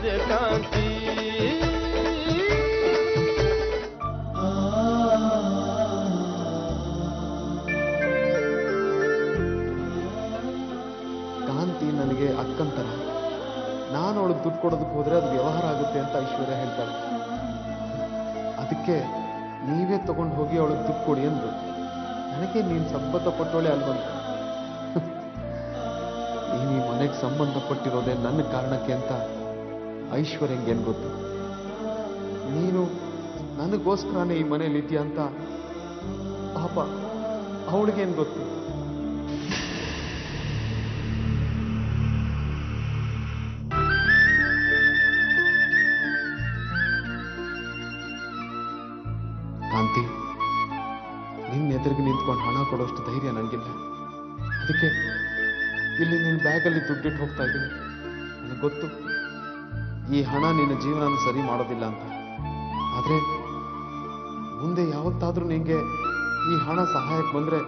ಸೂರ್ಯಕಾಂತಿ ಕಾಂತಿ ನನಗೆ ಅಕ್ಕಂತರ. ನಾನು ಅವಳಿಗೆ ದುಡ್ಡು ಕೊಡೋದಕ್ಕೆ ಹೋದ್ರೆ ಅದು ವ್ಯವಹಾರ ಆಗುತ್ತೆ ಅಂತ ಐಶ್ವರ್ಯ ಹೇಳ್ತಾಳೆ. ಅದಕ್ಕೆ ನೀವೇ ತಗೊಂಡು ಹೋಗಿ ಅವಳಿಗೆ ದುಡ್ಡು ಕೊಡಿ ಅಂದ್ರು. ನನಗೆ ನೀನು ಸಂಬಂಧಪಟ್ಟವಳೆ ಅಲ್ವಂತ. ನೀನು ಈ ಮನೆಗೆ ಸಂಬಂಧಪಟ್ಟಿರೋದೇ ನನ್ನ ಕಾರಣಕ್ಕೆ ಅಂತ ಐಶ್ವರ್ಯಂಗೇನು ಗೊತ್ತು? ನೀನು ನನಗೋಸ್ಕರನೇ ಈ ಮನೇಲಿ ಇದೆಯಾ ಅಂತ ಪಾಪ ಅವಳಿಗೇನು ಗೊತ್ತು? ಕಾಂತಿ, ನಿನ್ನ ಎದುರಿಗೆ ನಿಂತ್ಕೊಂಡು ಹಣ ಕೊಡೋಷ್ಟು ಧೈರ್ಯ ನನಗಿಲ್ಲ. ಅದಕ್ಕೆ ಇಲ್ಲಿ ನಿನ್ನ ಬ್ಯಾಗಲ್ಲಿ ದುಡ್ಡಿಟ್ಟು ಹೋಗ್ತಾ ಇದ್ದೀನಿ. ನನಗೆ ಗೊತ್ತು ಈ ಹಣ ನಿನ್ನ ಜೀವನನ ಸರಿ ಮಾಡೋದಿಲ್ಲ ಅಂತ. ಆದರೆ ಮುಂದೆ ಯಾವತ್ತಾದ್ರೂ ನಿಂಗೆ ಈ ಹಣ ಸಹಾಯಕ್ಕೆ ಬಂದ್ರೆ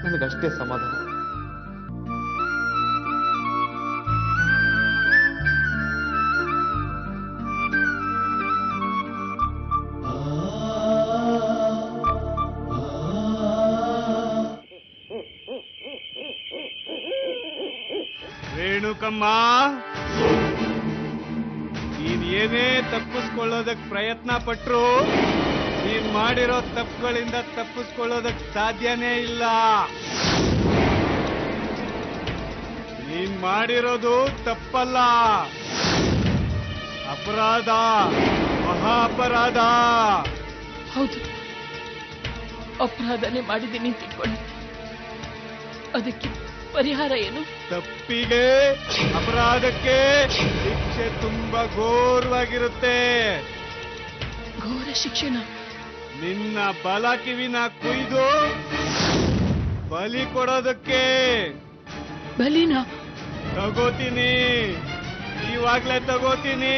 ನನಗಷ್ಟೇ ಸಮಾಧಾನ. ರೇಣುಕಮ್ಮ, ನೀನ್ ಏನೇ ತಪ್ಪಿಸ್ಕೊಳ್ಳೋದಕ್ ಪ್ರಯತ್ನ ಪಟ್ರು ನೀನ್ ಮಾಡಿರೋ ತಪ್ಪುಗಳಿಂದ ತಪ್ಪಿಸ್ಕೊಳ್ಳೋದಕ್ ಸಾಧ್ಯನೇ ಇಲ್ಲ. ನೀನ್ ಮಾಡಿರೋದು ತಪ್ಪಲ್ಲ, ಅಪರಾಧ, ಮಹಾ ಅಪರಾಧ. ಹೌದು, ಅಪರಾಧನೇ ಮಾಡಿದ್ದೀನಿ ತಿಳ್ಕೊಳ್ಳಿ. ಅದಕ್ಕೆ ಪರಿಹಾರ ಏನು? ತಪ್ಪಿಗೆ ಅಪರಾಧಕ್ಕೆ ಶಿಕ್ಷೆ ತುಂಬಾ ಘೋರವಾಗಿರುತ್ತೆ. ಘೋರ ಶಿಕ್ಷಣ? ನಿನ್ನ ಬಲ ಕಿವಿನ ಕುಯ್ದು ಬಲಿ ಕೊಡೋದಕ್ಕೆ. ಬಲಿನ? ತಗೋತೀನಿ, ಇವಾಗ್ಲೇ ತಗೋತೀನಿ.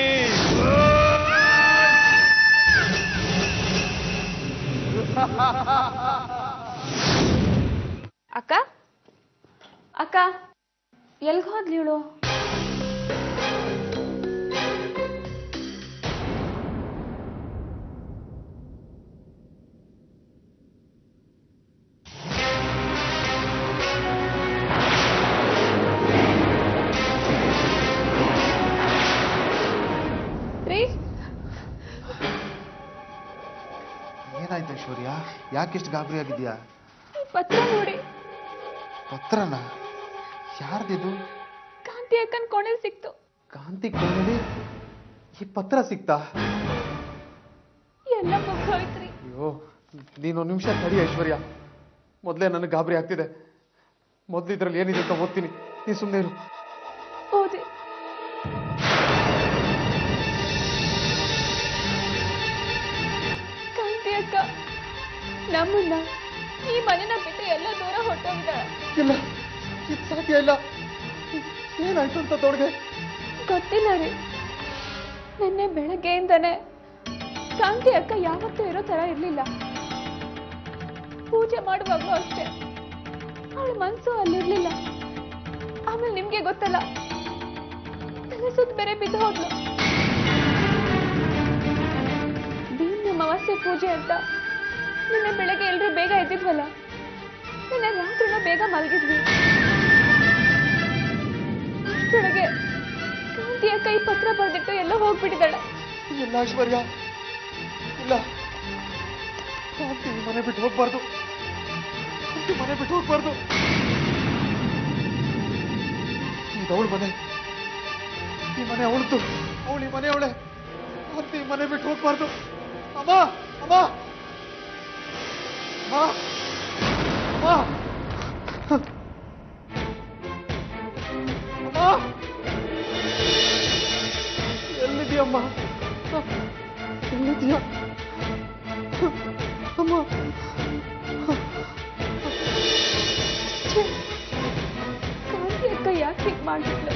ಅಕ್ಕ ಅಕ್ಕ, ಎಲ್ಗ ಹೋದ್ಲಿ ಇವಳು? ಏನಾಯ್ತು ಐಶ್ವರ್ಯ? ಯಾಕೆಷ್ಟು ಗಾಬರಿ ಆಗಿದ್ಯಾ? ಪತ್ರ ನೋಡಿ. ಪತ್ರನ? ಯಾರ್ದಿದು? ಕಾಂತಿ ಅಕ್ಕನ್ ಕೋಣೆಲ್ ಸಿಕ್ತು. ಕಾಂತಿ ಕೋಣೆಲಿ ಈ ಪತ್ರ ಸಿಕ್ತಾ? ಎಲ್ಲ ಮುಗ್ದೋಯ್ತ್ರಿ. ಅಯ್ಯೋ, ನೀನೊಂದು ನಿಮಿಷ ತಡಿ ಐಶ್ವರ್ಯ. ಮೊದಲೇ ನನಗೆ ಗಾಬರಿ ಆಗ್ತಿದೆ. ಮೊದಲು ಇದ್ರಲ್ಲಿ ಏನಿದೆ ಅಂತ ಓದ್ತೀನಿ, ನೀ ಸುಮ್ಮನೆ ಇರು. ಓದಿ. ಕಾಂತಿ ಅಕ್ಕ ನಮ್ಮನ್ನ ಈ ಮನೆನ ಬಿಟ್ಟು ಎಲ್ಲ ದೂರ ಹೊರಟೋಗಿದ್ದಾಳೆ. ಇಲ್ಲ, ಇದು ಸಾಧ್ಯ ಇಲ್ಲ. ಏನಾಯ್ತು ಅಂತ ತೊಡಗೆ? ಗೊತ್ತಿಲ್ಲ ರೀ. ನಿನ್ನೆ ಬೆಳಗ್ಗೆಯಿಂದನೇ ಕಾಂತಿ ಅಕ್ಕ ಯಾವತ್ತೂ ಇರೋ ತರ ಇರ್ಲಿಲ್ಲ. ಪೂಜೆ ಮಾಡುವಾಗ್ಲೂ ಅಷ್ಟೇ ಅವಳ ಮನ್ಸು ಅಲ್ಲಿರ್ಲಿಲ್ಲ. ಆಮೇಲೆ ನಿಮ್ಗೆ ಗೊತ್ತಲ್ಲ, ತಲೆ ಸುತ್ತ ಬೇರೆ ಬಿದ್ದು ಹೋದ್ಲು. ದೀನ ಅಮಾವಾಸ್ಯೆ ಪೂಜೆ ಅಂತ ನಿನ್ನೆ ಬೆಳಗ್ಗೆ ಎಲ್ರೂ ಬೇಗ ಎದ್ದಿದ್ವಲ್ಲ, ನಿನ್ನೆ ರಾತ್ರಿನೂ ಬೇಗ ಮಲಗಿದ್ವಿ. ಅಷ್ಟೊಳಗೆ ಕಾಂತಿ ಅಕ್ಕ ಈ ಪತ್ರ ಬರೆದಿಟ್ಟು ಎಲ್ಲ ಹೋಗ್ಬಿಟ್ಟಿದ್ದಾಳೆ. ಇಲ್ಲ ಐಶ್ವರ್ಯ, ಇಲ್ಲ. ಕಾಂತಿ ಮನೆ ಬಿಟ್ಟು ಹೋಗ್ಬಾರ್ದು. ಮನೆ ಬಿಟ್ಟು ಹೋಗ್ಬಾರ್ದು. ಇದವಳ ಮನೆ, ಈ ಮನೆ ಅವಳದ್ದು. ಅವಳು ಈ ಮನೆ ಅವಳೆ. ಕಾಂತಿ ಮನೆ ಬಿಟ್ಟು ಹೋಗ್ಬಾರ್ದು. ಅಮ್ಮ, ಅಮ್ಮ, ಅಮ್ಮ, ಅಮ್ಮ, ಅಮ್ಮ, ಎಲ್ಲಿದೆಯಮ್ಮ? ಎಲ್ಲಿದೆಯಾ ಅಮ್ಮ? ಕಾಂತಿ ಅಕ್ಕ ಯಾಕೆ ಹೀಗೆ ಮಾಡ್ಬಿಟ್ಲು?